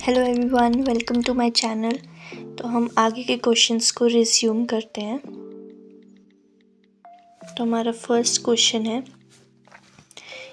Hello everyone, welcome to my channel. तो हम आगे के क्वेश्चंस को रिज्यूम करते हैं। तो हमारा फर्स्ट क्वेश्चन है,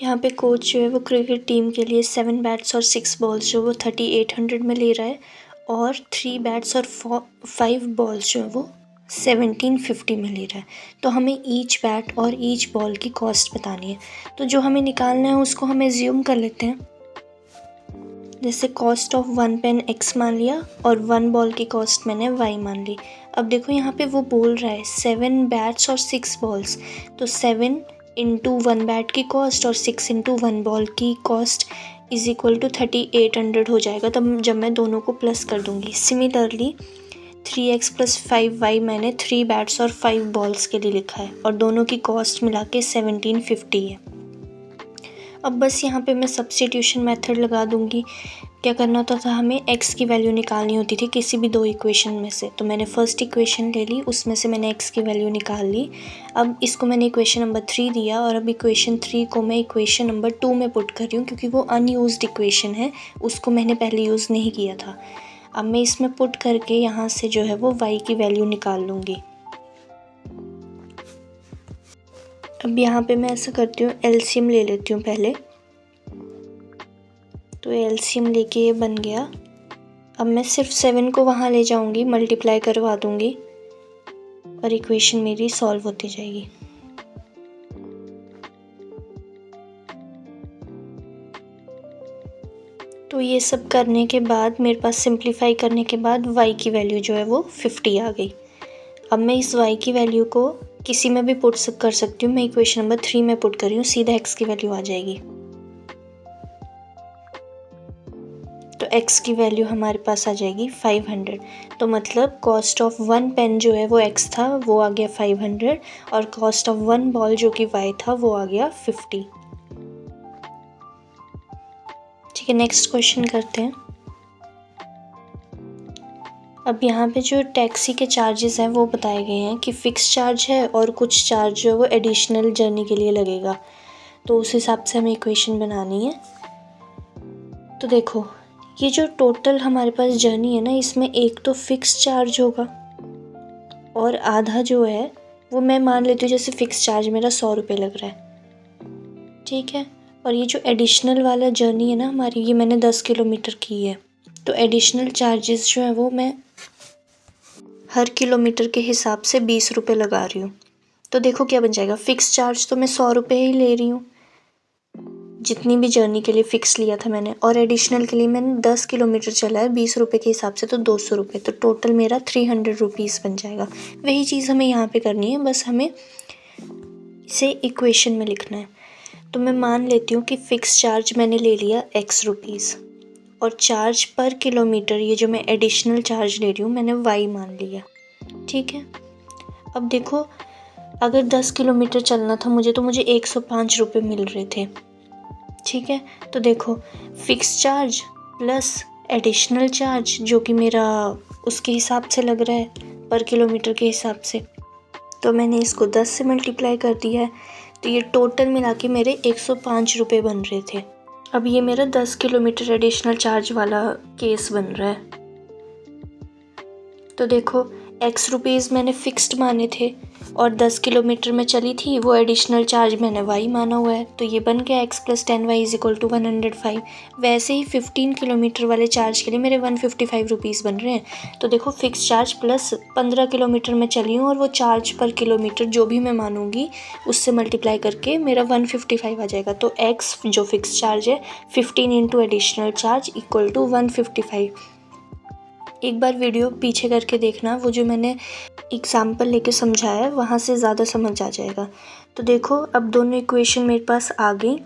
यहाँ पे कोच जो है वो क्रिकेट टीम के लिए 7 बैट्स और 6 बॉल्स जो वो 3800 में ले रहा है और 3 बैट्स और 5 बॉल्स जो है वो 1750 में ले रहा है। तो हमें ईच बैट और ईच बॉल की कॉस्ट बतानी है। तो जो हमें निकालना है उसको हम एज्यूम कर लेते हैं। जैसे कॉस्ट ऑफ 1 पेन x मान लिया और 1 बॉल की कॉस्ट मैंने y मान ली। अब देखो यहाँ पे वो बोल रहा है 7 बैट्स और 6 बॉल्स, तो 7 इंटू 1 बैट की कॉस्ट और 6 इंटू 1 बॉल की कॉस्ट इज इक्वल टू 3800 हो जाएगा। तब जब मैं दोनों को प्लस कर दूँगी। सिमिलरली 3x प्लस 5y मैंने 3 बैट्स और 5 बॉल्स के लिए लिखा है और दोनों की कॉस्ट मिला के 1750 है। अब बस यहाँ पे मैं सब्स्टिट्यूशन मेथड लगा दूँगी। क्या करना होता था, हमें x की वैल्यू निकालनी होती थी किसी भी दो इक्वेशन में से। तो मैंने फर्स्ट इक्वेशन ले ली, उसमें से मैंने x की वैल्यू निकाल ली। अब इसको मैंने इक्वेशन नंबर 3 दिया और अब इक्वेशन 3 को मैं इक्वेशन नंबर 2 में पुट कर रही हूँ, क्योंकि वो अनयूज्ड इक्वेशन है, उसको मैंने पहले यूज़ नहीं किया था। अब मैं इसमें पुट करके यहाँ से जो है वो y की वैल्यू निकाल लूँगी। अब यहाँ पे मैं ऐसा करती हूँ, एलसीएम ले लेती हूँ पहले। तो एलसीएम लेके ये बन गया। अब मैं सिर्फ 7 को वहाँ ले जाऊँगी, मल्टीप्लाई करवा दूँगी और इक्वेशन मेरी सॉल्व होती जाएगी। तो ये सब करने के बाद मेरे पास सिंप्लीफाई करने के बाद y की वैल्यू जो है वो 50 आ गई। अब मैं इस y की वैल्यू को किसी में भी पुट कर सकती हूँ। मैं इक्वेशन नंबर 3 में पुट कर रही हूँ, सीधा x की वैल्यू आ जाएगी। तो x की वैल्यू हमारे पास आ जाएगी 500। तो मतलब कॉस्ट ऑफ 1 पेन जो है वो x था, वो आ गया 500 और कॉस्ट ऑफ 1 बॉल जो कि y था वो आ गया 50। ठीक है, नेक्स्ट क्वेश्चन करते हैं। अब यहाँ पे जो टैक्सी के चार्जेस हैं वो बताए गए हैं कि फ़िक्स चार्ज है और कुछ चार्ज जो है वो एडिशनल जर्नी के लिए लगेगा। तो उस हिसाब से हमें इक्वेशन बनानी है। तो देखो, ये जो टोटल हमारे पास जर्नी है ना, इसमें एक तो फ़िक्स चार्ज होगा और आधा जो है वो मैं मान लेती हूँ जैसे फ़िक्स चार्ज मेरा 100 रुपये लग रहा है। ठीक है, और ये जो एडिशनल वाला जर्नी है ना हमारी, ये मैंने 10 किलोमीटर की है। तो एडिशनल चार्जेस जो है वो मैं हर किलोमीटर के हिसाब से 20 रुपये लगा रही हूँ। तो देखो क्या बन जाएगा, फ़िक्स चार्ज तो मैं 100 रुपये ही ले रही हूँ जितनी भी जर्नी के लिए फ़िक्स लिया था मैंने, और एडिशनल के लिए मैंने 10 किलोमीटर चला है 20 रुपये के हिसाब से, तो 200 रुपये। तो टोटल मेरा 300 रुपीज़ बन जाएगा। वही चीज़ हमें यहाँ पे करनी है, बस हमें इसे इक्वेशन में लिखना है। तो मैं मान लेती हूँ कि फ़िक्स चार्ज मैंने ले लिया x रुपीज़ और चार्ज पर किलोमीटर, ये जो मैं एडिशनल चार्ज ले रही हूँ मैंने y मान लिया। ठीक है, अब देखो अगर 10 किलोमीटर चलना था मुझे, तो मुझे 105 रुपये मिल रहे थे। ठीक है, तो देखो fix charge plus additional charge जो कि मेरा उसके हिसाब से लग रहा है पर किलोमीटर के हिसाब से, तो मैंने इसको 10 से मल्टीप्लाई कर दिया है। तो ये टोटल मिला के मेरे 105 रुपये बन रहे थे। अब ये मेरा 10 किलोमीटर एडिशनल चार्ज वाला केस बन रहा है। तो देखो x रुपीज़ मैंने फ़िक्स्ड माने थे और 10 किलोमीटर में चली थी, वो एडिशनल चार्ज मैंने y माना हुआ है। तो ये बन गया x plus 10y is equal to 105। वैसे ही 15 किलोमीटर वाले चार्ज के लिए मेरे 155 रुपीज़ बन रहे हैं। तो देखो फ़िक्स चार्ज प्लस 15 किलोमीटर में चली हूँ और वो चार्ज पर किलोमीटर जो भी मैं मानूंगी उससे मल्टीप्लाई करके मेरा 155 आ जाएगा। तो x जो फ़िक्स चार्ज है 15 into additional charge equal to 155। एक बार वीडियो पीछे करके देखना, वो जो मैंने एग्जाम्पल लेके समझाया है वहाँ से ज़्यादा समझ आ जाएगा। तो देखो अब दोनों इक्वेशन मेरे पास आ गई।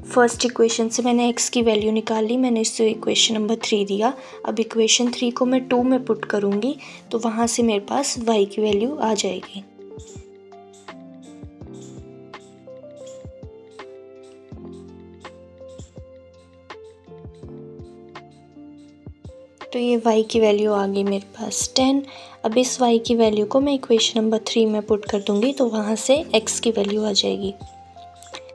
फर्स्ट इक्वेशन से मैंने x की वैल्यू निकाल ली, मैंने इससे इक्वेशन नंबर 3 दिया। अब इक्वेशन 3 को मैं 2 में पुट करूँगी तो वहाँ से मेरे पास y की वैल्यू आ जाएगी। तो ये y की वैल्यू आ गई मेरे पास 10। अब इस y की वैल्यू को मैं इक्वेशन नंबर 3 में पुट कर दूंगी तो वहाँ से x की वैल्यू आ जाएगी।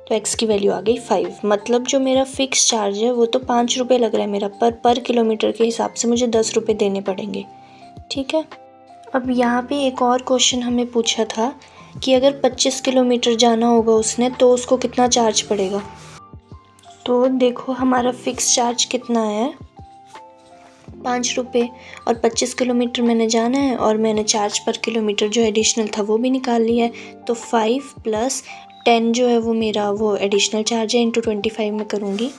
तो x की वैल्यू आ गई 5। मतलब जो मेरा फ़िक्स चार्ज है वो तो 5 रुपये लग रहा है मेरा, पर किलोमीटर के हिसाब से मुझे 10 रुपये देने पड़ेंगे। ठीक है। अब यहाँ पे एक और क्वेश्चन हमें पूछा था कि अगर 25 किलोमीटर जाना होगा उसने तो उसको कितना चार्ज पड़ेगा। तो देखो हमारा फ़िक्स चार्ज कितना है, 5 रुपये, और 25 किलोमीटर मैंने जाना है और मैंने चार्ज पर किलोमीटर जो एडिशनल था वो भी निकाल लिया है। तो 5 + 10 जो है वो मेरा वो एडिशनल चार्ज है, इंटू 25 में करूँगी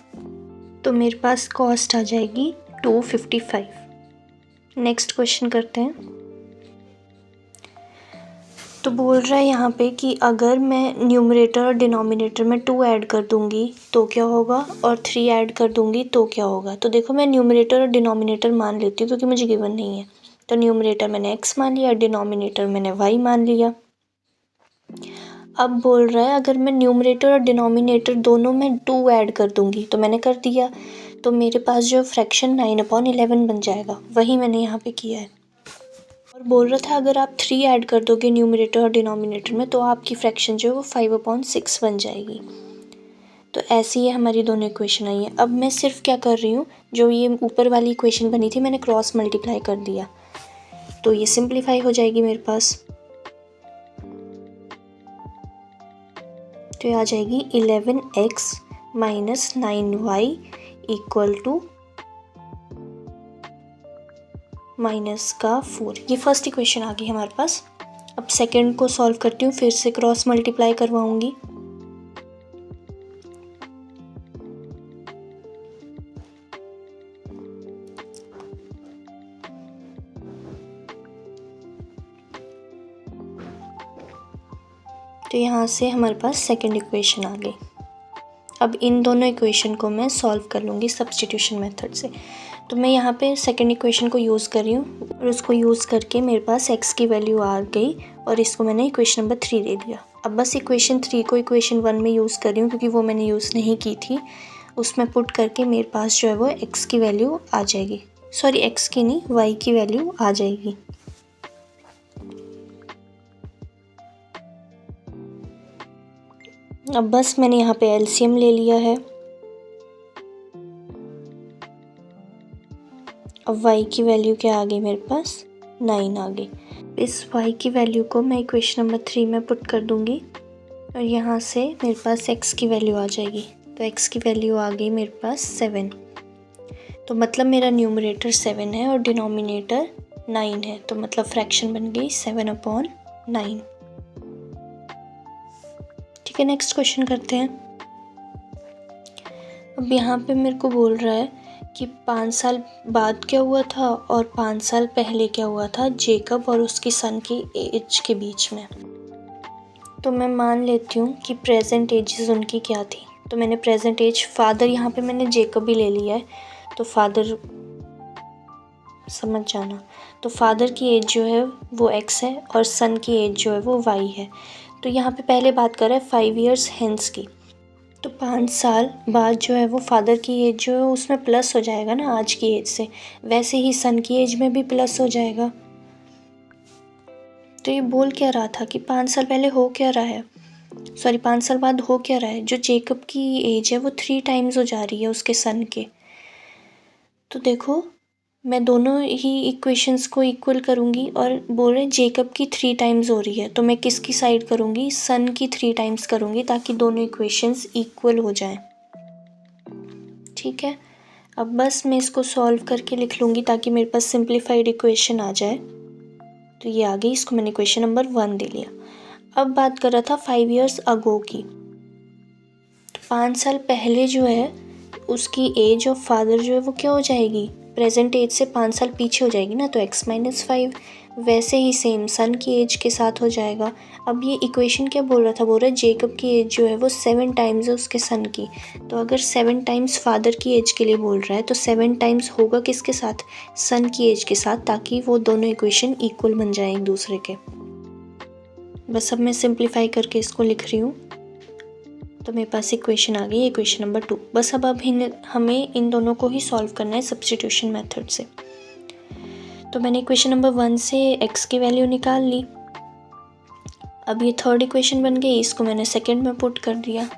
तो मेरे पास कॉस्ट आ जाएगी 255। नेक्स्ट क्वेश्चन करते हैं। तो बोल रहा है यहाँ पे कि अगर मैं न्यूमरेटर और डिनोमिनेटर में 2 ऐड कर दूँगी तो क्या होगा, और 3 ऐड कर दूँगी तो क्या होगा। तो देखो मैं न्यूमरेटर और डिनोमिनेटर मान लेती हूँ क्योंकि मुझे गिवन नहीं है। तो न्यूमरेटर मैंने x मान लिया, डिनोमिनेटर मैंने y मान लिया। अब बोल रहा है अगर मैं न्यूमरेटर और डिनोमिनेटर दोनों में 2 ऐड कर दूँगी तो मैंने कर दिया, तो मेरे पास जो फ्रैक्शन 9/11 बन जाएगा, वही मैंने यहाँ पे किया है। और बोल रहा था अगर आप 3 ऐड कर दोगे न्यूमरेटर और डिनोमिनेटर में तो आपकी फ्रैक्शन जो है वो 5/6 बन जाएगी। तो ऐसी ही हमारी दोनों इक्वेशन आई हैं। अब मैं सिर्फ क्या कर रही हूँ, जो ये ऊपर वाली इक्वेशन बनी थी मैंने क्रॉस मल्टीप्लाई कर दिया, तो ये सिंप्लीफाई हो जाएगी मेरे पास। तो ये आ जाएगी 11x - 9y = -4। ये फर्स्ट इक्वेशन आ गई हमारे पास। अब सेकंड को सॉल्व करती हूँ, फिर से क्रॉस मल्टीप्लाई करवाऊंगी। तो यहाँ से हमारे पास सेकंड इक्वेशन आ गई। अब इन दोनों इक्वेशन को मैं सॉल्व कर लूँगी सब्स्टिट्यूशन मेथड से। तो मैं यहाँ पे सेकंड इक्वेशन को यूज़ कर रही हूँ और उसको यूज़ करके मेरे पास x की वैल्यू आ गई और इसको मैंने इक्वेशन नंबर 3 दे दिया। अब बस इक्वेशन 3 को इक्वेशन 1 में यूज़ कर रही हूँ क्योंकि वो मैंने यूज़ नहीं की थी। उसमें पुट करके मेरे पास जो है वो x की वैल्यू आ जाएगी, सॉरी x की नहीं y की वैल्यू आ जाएगी। अब बस मैंने यहाँ पे एलसीएम ले लिया है। अब y की वैल्यू क्या आ गई मेरे पास, 9 आ गई। इस y की वैल्यू को मैं इक्वेशन नंबर 3 में पुट कर दूँगी और यहाँ से मेरे पास x की वैल्यू आ जाएगी। तो x की वैल्यू आ गई मेरे पास 7। तो मतलब मेरा न्यूमरेटर 7 है और डिनोमिनेटर 9 है, तो मतलब फ्रैक्शन बन गई 7/9। ठीक है, नेक्स्ट क्वेश्चन करते हैं। अब यहाँ पे मेरे को बोल रहा है कि 5 साल बाद क्या हुआ था और 5 साल पहले क्या हुआ था जेकब और उसकी सन की एज के बीच में। तो मैं मान लेती हूँ कि प्रेजेंट एजेस उनकी क्या थी। तो मैंने प्रेजेंट एज, फादर यहाँ पे मैंने जेकब भी ले लिया है, तो फादर समझ जाना। तो फादर की एज जो है वो x है और सन की एज जो है वो y है। तो यहाँ पे पहले बात कर रहा है 5 years hence की। तो 5 साल बाद जो है वो फादर की एज जो है उसमें प्लस हो जाएगा ना आज की एज से, वैसे ही सन की एज में भी प्लस हो जाएगा। तो ये बोल क्या रहा था कि 5 साल पहले हो क्या रहा है, सॉरी 5 साल बाद हो क्या रहा है, जो जेकब की एज है वो 3 टाइम्स हो जा रही है उसके सन के। तो देखो मैं दोनों ही इक्वेशंस को इक्वल करूँगी और बोल रहे हैं जेकब की 3 टाइम्स हो रही है, तो मैं किसकी साइड करूँगी, सन की 3 टाइम्स करूँगी ताकि दोनों इक्वेशंस इक्वल हो जाएं। ठीक है, अब बस मैं इसको सॉल्व करके लिख लूँगी ताकि मेरे पास सिंप्लीफाइड इक्वेशन आ जाए। तो ये आ गई, इसको मैंने इक्वेशन नंबर 1 दे लिया। अब बात कर रहा था 5 years अगो की। तो 5 साल पहले जो है उसकी एज ऑफ फादर जो है वो क्या हो जाएगी, प्रेजेंट एज से 5 साल पीछे हो जाएगी ना, तो x - 5। वैसे ही सेम सन की एज के साथ हो जाएगा। अब ये इक्वेशन क्या बोल रहा था, बोल रहा है जेकब की एज जो है वो 7 टाइम्स है उसके सन की। तो अगर 7 टाइम्स फादर की एज के लिए बोल रहा है तो 7 टाइम्स होगा किसके साथ, सन की एज के साथ, ताकि वो दोनों इक्वेशन इक्वल बन जाए एक दूसरे के। बस अब मैं सिंप्लीफाई करके इसको लिख रही हूँ। तो मेरे पास इक्वेशन आ गई, इक्वेशन नंबर 2। बस अब हमें इन दोनों को ही सॉल्व करना है सब्स्टिट्यूशन मेथड से। तो मैंने इक्वेशन नंबर 1 से x की वैल्यू निकाल ली। अब ये थर्ड इक्वेशन बन गई, इसको मैंने सेकंड में पुट कर दिया।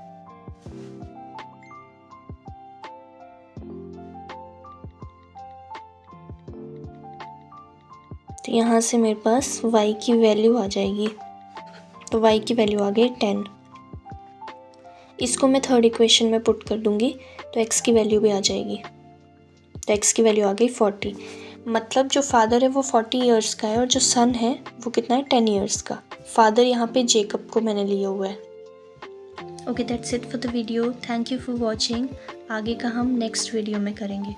तो यहाँ से मेरे पास y की वैल्यू आ जाएगी। तो y की वैल्यू आ गई 10। इसको मैं थर्ड इक्वेशन में पुट कर दूंगी तो x की वैल्यू भी आ जाएगी। तो x की वैल्यू आ गई 40। मतलब जो फादर है वो 40 इयर्स का है और जो सन है वो कितना है 10 इयर्स का। फादर यहाँ पे जेकब को मैंने लिया हुआ है। Okay, that's it for the video. Thank you for watching. आगे का हम नेक्स्ट वीडियो में करेंगे।